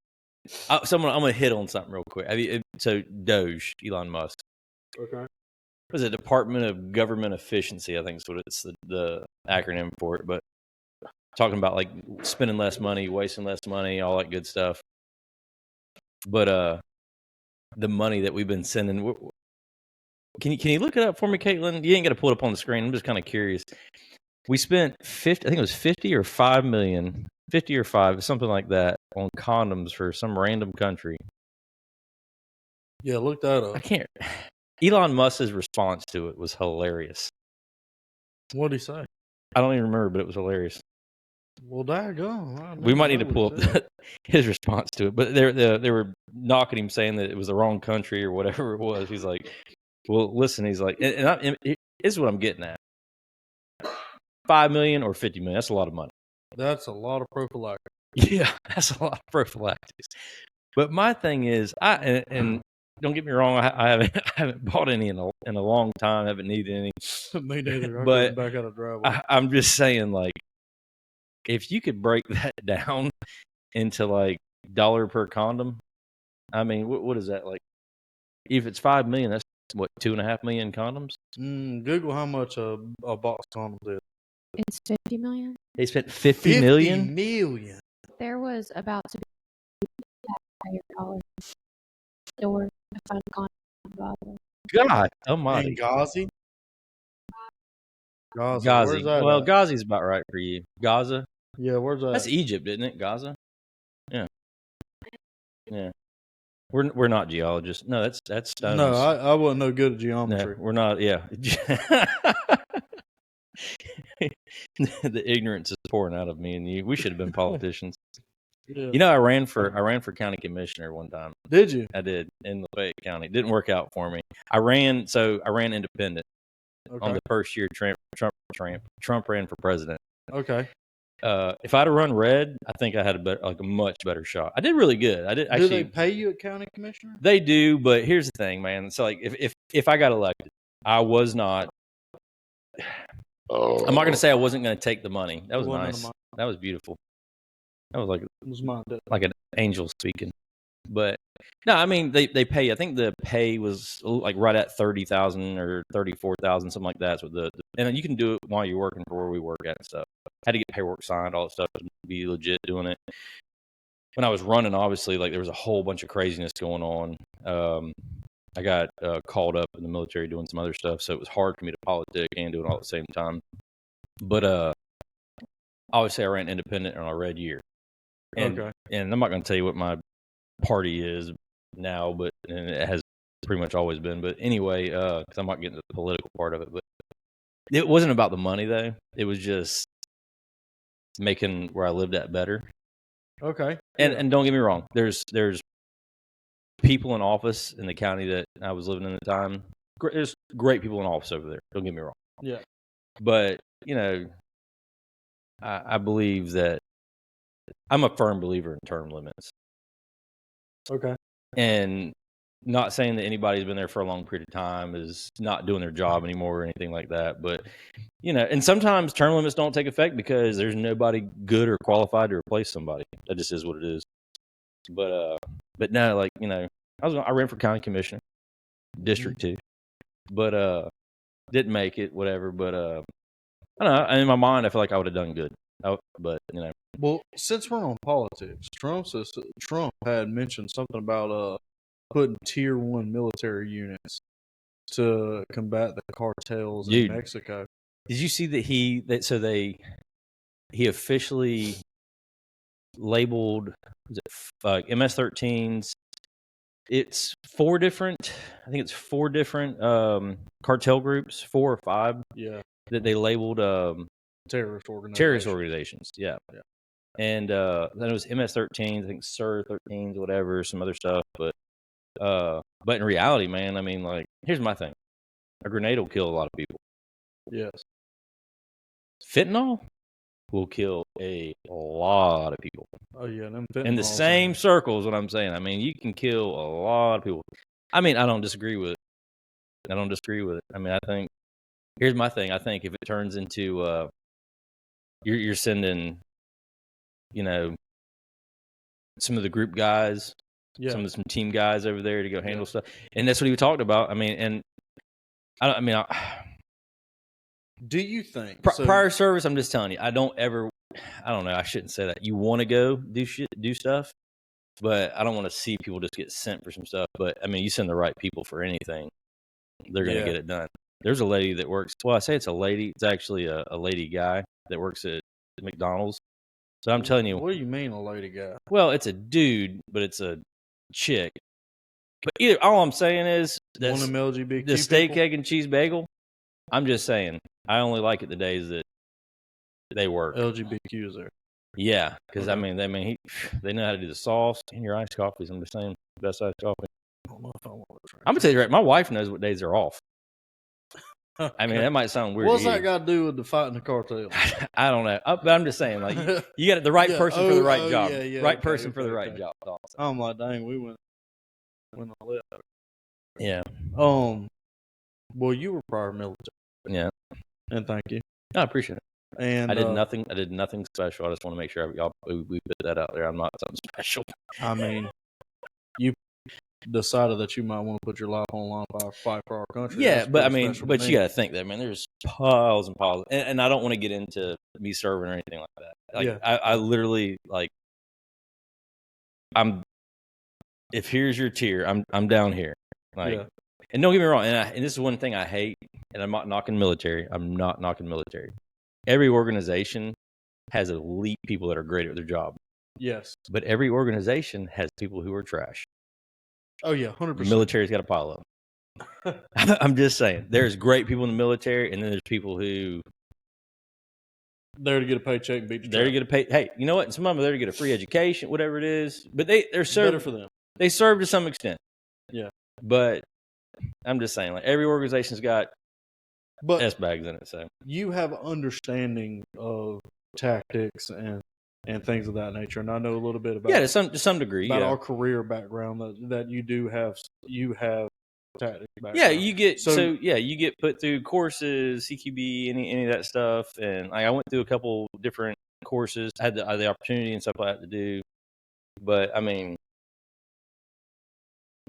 I'm gonna hit on something real quick. Have you? So Doge, Elon Musk. Okay. Was it Department of Government Efficiency? I think is what it's the acronym for it. But talking about like spending less money, wasting less money, all that good stuff. But the money that we've been sending, can you look it up for me, Caitlin? You ain't got to pull it up on the screen. I'm just kind of curious. We spent 50, I think it was 50 or 5 million, 50 or 5, something like that, on condoms for some random country. Yeah, look that I up. can't. Elon Musk's response to it was hilarious. What'd he say? I don't even remember, but it was hilarious. Well, daggone. We might need to pull up his response to it. But they were knocking him, saying that it was the wrong country or whatever it was. He's like, well, listen, he's like, and this is what I'm getting at. 5 million or 50 million, that's a lot of money. That's a lot of prophylactic. Yeah, that's a lot of prophylactics. But my thing is, and don't get me wrong, I haven't bought any in a long time. Haven't needed any. Me neither. I But couldn't back out of driveway. I'm just saying, like, if you could break that down into like dollar per condom, I mean, what is that like? If it's 5 million, that's what 2.5 million condoms. Google how much a box condom is. It's 50 million. They spent 50 million. million. There was about to be $1,000 store to find a condom bottle. God, oh my, In Ghazi? Gaza. Ghazi. Where's that Well, at? Ghazi's about right for you. Gaza. Yeah, where's that? That's Egypt, isn't it? Gaza. Yeah. Yeah. We're not geologists. No, that's stones. No, I wasn't no good at No, geometry. we're not. Yeah. The ignorance is pouring out of me and you. We should have been politicians. Yeah. You know, I ran for county commissioner one time. Did you? I did in Lafayette County. It didn't work out for me. I ran independent on Okay. the first year Trump ran for president. Okay. If I'd have run red, I think I had a much better shot. I did really good. I did Do actually. they pay you a county commissioner? They do, but here's the thing, man. So like, if I got elected, I was not. I'm not going to say I wasn't going to take the money. That was Wasn't nice. mine. That was beautiful. That was like It was mine. like an angel speaking. But no, I mean they pay. I think the pay was like right at 30,000 or 34,000, something like that. So and you can do it while you're working for where we work at and stuff. Had to get paperwork signed, all that stuff, to be legit doing it. When I was running, obviously, like there was a whole bunch of craziness going on. I got called up in the military doing some other stuff, so it was hard for me to politic and do it all at the same time. But obviously, I ran independent in our red year. And I'm not going to tell you what my party is now, but and it has pretty much always been. But anyway, because I'm not getting to the political part of it, but it wasn't about the money though. It was just making where I lived at better. Okay. And don't get me wrong, there's people in office in the county that I was living in at the time. There's great people in office over there. Don't get me wrong. Yeah. But you know, I believe that I'm a firm believer in term limits. Okay. And not saying that anybody who's been there for a long period of time is not doing their job anymore or anything like that. But, you know, and sometimes term limits don't take effect because there's nobody good or qualified to replace somebody. That just is what it is. But no, like, you know, I ran for county commissioner, District 2, but didn't make it, whatever. But I don't know. In my mind, I feel like I would have done good. But, you know. Well, since we're on politics, Trump had mentioned something about putting tier 1 military units to combat the cartels in Mexico. Did you see that he officially labeled MS-13s? It's four different cartel groups, 4 or 5. Yeah. That they labeled terrorist organizations. Terrorist organizations, yeah. And then it was MS-13s, I think SIR-13s, whatever, some other stuff. But in reality, man, I mean, like, here's my thing: a grenade will kill a lot of people. Yes. Fentanyl will kill a lot of people. Oh yeah, them fentanyl in the same circles. What I'm saying, I mean, you can kill a lot of people. I mean, I don't disagree with it. I mean, I think here's my thing. I think if it turns into you're sending, you know, some of the group guys, some team guys over there to go handle stuff, and that's what he talked about. I mean, and do you think prior service? I'm just telling you, I don't know. I shouldn't say that. You want to go do stuff, but I don't want to see people just get sent for some stuff. But I mean, you send the right people for anything, they're going to get it done. There's a lady that works. Well, I say it's a lady. It's actually a lady guy that works at McDonald's. So I'm telling you. What do you mean a lady guy? Well, it's a dude, but it's a chick. But all I'm saying is one of them LGBT the steak, people? egg, and cheese bagel. I'm just saying. I only like it the days that they work. LGBTQ is there. Yeah, because I mean, they know how to do the sauce and your iced coffees. I'm just saying, best iced coffee. I don't know if I want to try. I'm gonna tell you right. My wife knows what days are off. I mean, that might sound weird. What's to that you. got to do with the fighting the cartel? I don't know, but I'm just saying, like you got the right Yeah, person for the right job, yeah, right okay, person for the okay, right okay. job. That's all I'm saying. I'm like, dang, we went on left. Yeah, Well, you were prior military, yeah. and thank you. I appreciate it. And I did nothing. I did nothing special. I just want to make sure y'all we put that out there. I'm not something special. I mean, you decided that you might want to put your life on the line for fight for our country. Yeah, That's but I pretty mean, special to but me. you got to think that, man. There's piles and piles, and I don't want to get into me serving or anything like that. Like, Yeah. I literally like, if here's your tier, I'm down here. Like, Yeah. and don't get me wrong, and this is one thing I hate, and I'm not knocking military. I'm not knocking military. Every organization has elite people that are great at their job, Yes. but every organization has people who are trash. Oh yeah, 100%. Military's got a pile of them. I'm just saying, there's great people in the military, and then there's people who there to get a paycheck and beat your there to job. get a pay. Hey, you know what? Some of them are there to get a free education, whatever it is. But they're Better served. for them. They serve to some extent. Yeah. But I'm just saying, like every organization's got But S bags in it. So you have understanding of tactics and things of that nature, and I know a little bit about yeah, to some degree. about Yeah, our career background that you do have. You have tactics background. yeah. You get So- you get put through courses, CQB, any of that stuff, and I went through a couple different courses. I had the opportunity and stuff like that to do, but I mean.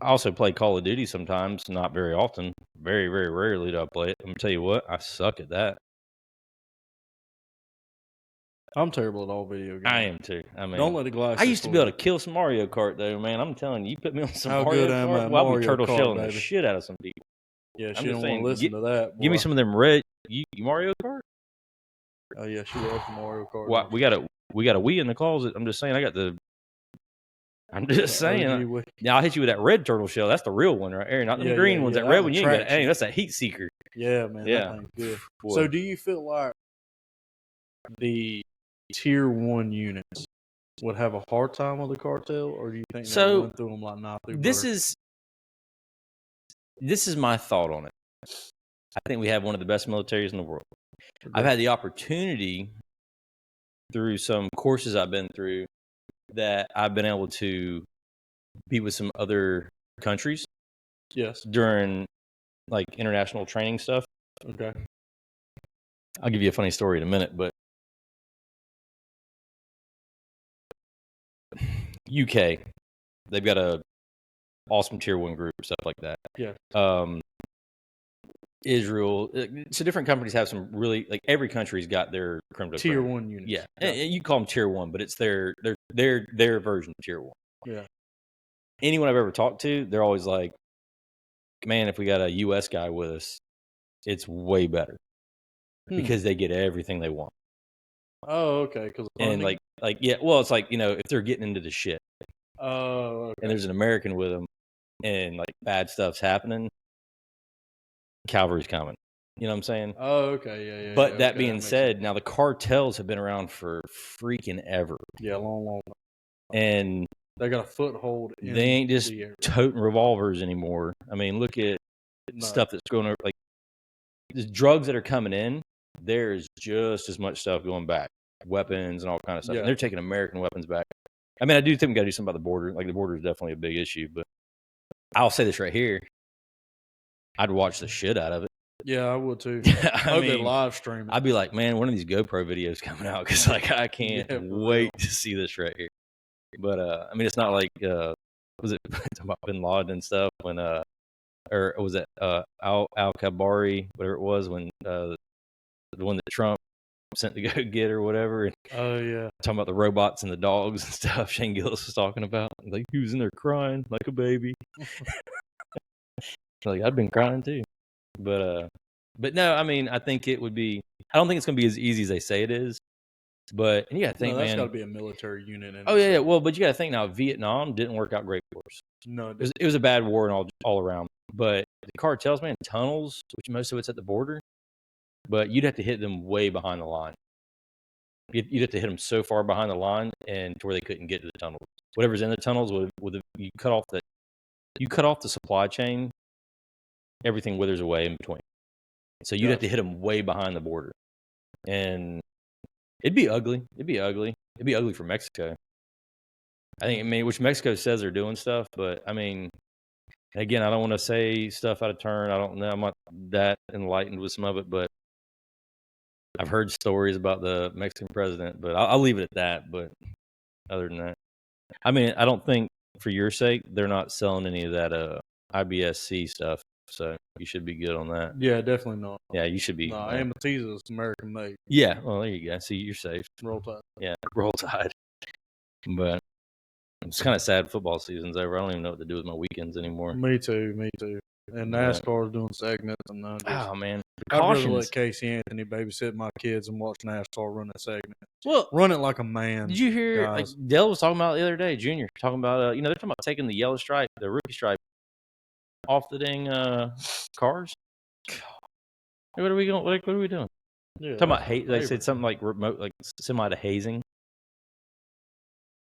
I also play Call of Duty sometimes, not very often. Very, very rarely do I play it. I'm gonna tell you what, I suck at that. I'm terrible at all video games. I am too. I mean, Don't let the glasses. I used to be fool able to kill some Mario Kart though, man. I'm telling you, you put me on some How Mario good am I Kart, at well, I'll be Mario turtle Kart, shelling the baby? shit out of some people. Yeah, I'm she just don't want saying, to listen to that. Give me boy. some of them red. You Mario Kart? Oh yeah, she loves Mario Kart. Well, we got a Wii in the closet. I'm just saying, I'm just saying. OG Wii. Now I'll hit you with that red turtle shell. That's the real one right there, not the Yeah, green yeah, ones. yeah, That that red one one, you ain't got. tracks you. Hey, that's that heat seeker. Yeah, man, Yeah. that thing's good. Boy. So, do you feel like the tier 1 units would have a hard time with the cartel, or do you think they So, went through them like knife through This butter? is my thought on it. I think we have one of the best militaries in the world. Okay. I've had the opportunity through some courses I've been through that I've been able to be with some other countries Yes. during like international training stuff. Okay. I'll give you a funny story in a minute, but UK, they've got a awesome tier 1 group, stuff like that. Yeah. Israel, so different companies have some really, like every country's got their creme de Tier creme. 1 units. Yeah, and you call them tier 1, but it's their version of tier 1. Yeah. Anyone I've ever talked to, they're always like, man, if we got a US guy with us, it's way better because they get everything they want. Oh, okay. Because And like yeah, well, it's like, if they're getting into the shit oh, okay. and there's an American with them and like bad stuff's happening, cavalry's coming. You know what I'm saying? Oh, okay. Yeah, yeah. But yeah, that okay, being makes said, sense. now the cartels have been around for freaking ever. Yeah, long. And They got a foothold. In they ain't just the area. toting revolvers anymore. I mean, look at No. stuff that's going over, like the drugs that are coming in. There's just as much stuff going back, weapons and all kind of stuff. Yeah. And they're taking American weapons back. I mean, I do think we got to do something about the border. Like the border is definitely a big issue. But I'll say this right here: I'd watch the shit out of it. Yeah, I would too. I They mean, live stream it. I'd be like, man, one of these GoPro videos coming out because like I can't Yeah, for wait real. to see this right here. But I mean, it's not like was it talking about Bin Laden and stuff when or was it Al Kabari, whatever it was, when the one that Trump sent to go get or whatever, and Oh yeah. talking about the robots and the dogs and stuff. Shane Gillis was talking about, like he was in there crying like a baby. Like I've been crying too, but no, I mean, I think it would be. I don't think it's going to be as easy as they say it is, but and you got to think, No, that's man. got to be a military unit. In Oh yeah, yeah. itself. Well, but you got to think now. Vietnam didn't work out great for us. No, It was a bad war and all around. But the cartels, man, tunnels, which most of it's at the border, but you'd have to hit them way behind the line. You'd have to hit them so far behind the line and to where they couldn't get to the tunnels. Whatever's in the tunnels you cut off the supply chain. Everything withers away in between. So you'd have to hit them way behind the border, and it'd be ugly. It'd be ugly for Mexico. I mean, which Mexico says they're doing stuff, but I mean, again, I don't want to say stuff out of turn. I don't know. I'm not that enlightened with some of it, but I've heard stories about the Mexican president, but I'll leave it at that. But other than that, I mean, I don't think for your sake they're not selling any of that IBSC stuff, so you should be good on that. Yeah, definitely not. Yeah, you should be. No, Amatiza is American made. Yeah, well, there you go. See, you're safe. Roll Tide. Yeah, Roll Tide. But it's kind of sad football season's over. I don't even know what to do with my weekends anymore. Me too. And Yeah. NASCAR's doing segments, and Oh man, I'd rather cautions. let Casey Anthony babysit my kids and watch NASCAR run a segment. Well, Run it like a man. did you hear? guys. Like Dell was talking about the other day. Junior talking about they're talking about taking the yellow stripe, the rookie stripe, off the dang cars. What are we going? What are we doing? Yeah, Talking about that's hate. my They said favorite. something like remote, like semi to hazing.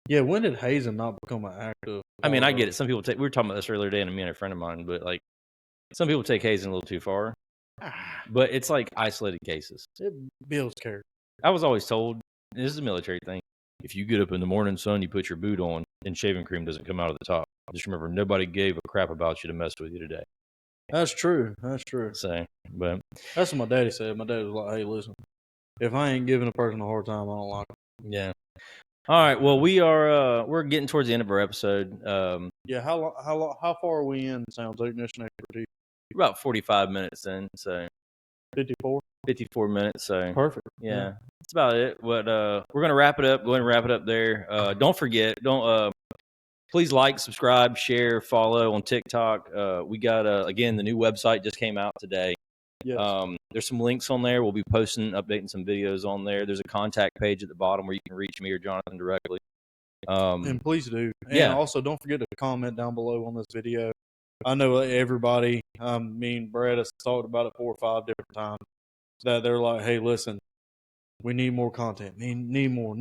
Yeah, when did hazing not become an active? I mean, I get it. Some people take. We were talking about this earlier today, and me and a friend of mine. But like, some people take hazing a little too far. But it's like isolated cases. It builds character. I was always told, this is a military thing, if you get up in the morning sun, you put your boot on, and shaving cream doesn't come out of the top. Just remember, nobody gave a crap about you to mess with you today. That's true. So, but That's what my daddy said. My dad was like, "Hey, listen, if I ain't giving a person a hard time, I don't like it." yeah. All right. Well, we're getting towards the end of our episode. Yeah, how far are we in sound technician expertise? About 45 minutes in, so 54. 54 minutes. So Perfect. yeah, that's about it. But we're gonna wrap it up. Go ahead and wrap it up there. Don't forget, please like, subscribe, share, follow on TikTok. We got again, the new website just came out today. Yes. There's some links on there. We'll be posting, updating some videos on there. There's a contact page at the bottom where you can reach me or Jonathan directly. And please do. And yeah. also, don't forget to comment down below on this video. I know everybody, me and Brad has talked about it 4 or 5 different times, that they're like, hey, listen, we need more content. Need more.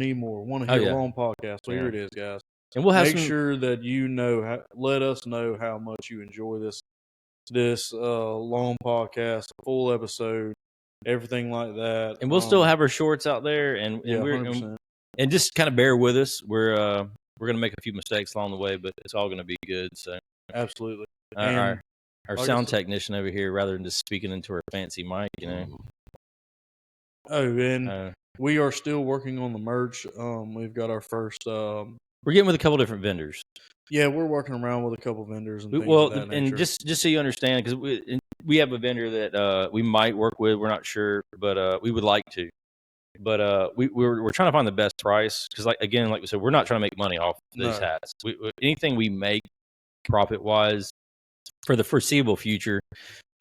Want to hear our own podcast. So here it is, guys. And we'll have Make sure that you know, let us know how much you enjoy this long podcast, full episode, everything like that. And we'll still have our shorts out there, and yeah, we're 100%. and just kind of bear with us. We're gonna make a few mistakes along the way, but it's all gonna be good. So Absolutely. our like I sound said- technician over here, rather than just speaking into our fancy mic, Oh, and we are still working on the merch. We've got our first. we're getting with a couple different vendors. Yeah, we're working around with a couple vendors and things Well, of that and nature. just so you understand, because we have a vendor that we might work with. We're not sure, but we would like to. But we're trying to find the best price because, like we said, we're not trying to make money off these No. hats. Anything we make profit wise for the foreseeable future,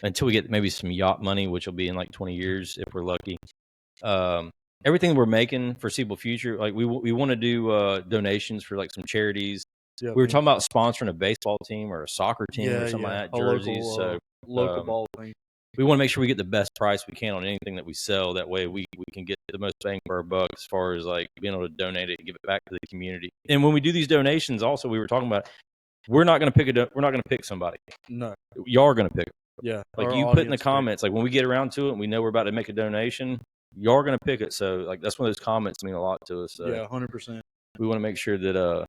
until we get maybe some yacht money, which will be in like 20 years if we're lucky. Everything we're making foreseeable future, like we want to do donations for like some charities. Yeah, We were talking about sponsoring a baseball team or a soccer team or something like that, a jerseys. local so ball team. we want to make sure we get the best price we can on anything that we sell. That way we can get the most bang for our buck as far as like being able to donate it and give it back to the community. And when we do these donations, also we were talking about, we're not going to pick somebody. No, Y'all are going to pick. yeah, Like our you put in the audience comments, like when we get around to it and we know we're about to make a donation, y'all are going to pick it. So like that's one of those comments mean a lot to us. So yeah, 100%. we want to make sure that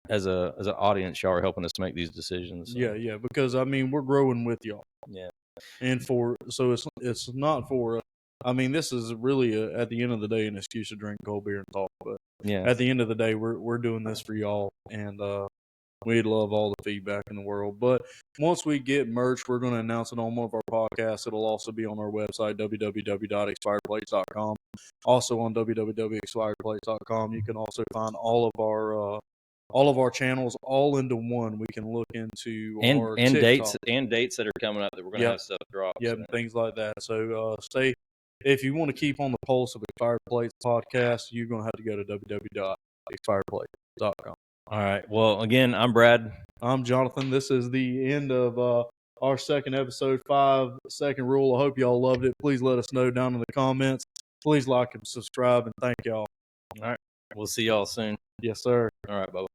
as an audience, y'all are helping us make these decisions. So. Yeah, because I mean we're growing with y'all. Yeah. And it's not for. I mean, this is really at the end of the day an excuse to drink cold beer and talk. But Yeah. at the end of the day, we're doing this for y'all, and we'd love all the feedback in the world. But once we get merch, we're going to announce it on one of our podcasts. It'll also be on our website, www.expiredplates.com. Also on www.expiredplates.com, you can also find all of our channels all into one. We can look into our and TikTok. dates that are coming up that we're going to have stuff drop. Yeah, so. things like that. So if you want to keep on the pulse of Expired Plates podcast, you're going to have to go to www.expiredplates.com. All right. Well, again, I'm Brad. I'm Jonathan. This is the end of our second episode, 5-second rule. I hope y'all loved it. Please let us know down in the comments. Please like and subscribe, and thank y'all. All right. We'll see y'all soon. Yes, sir. All right. Bye-bye.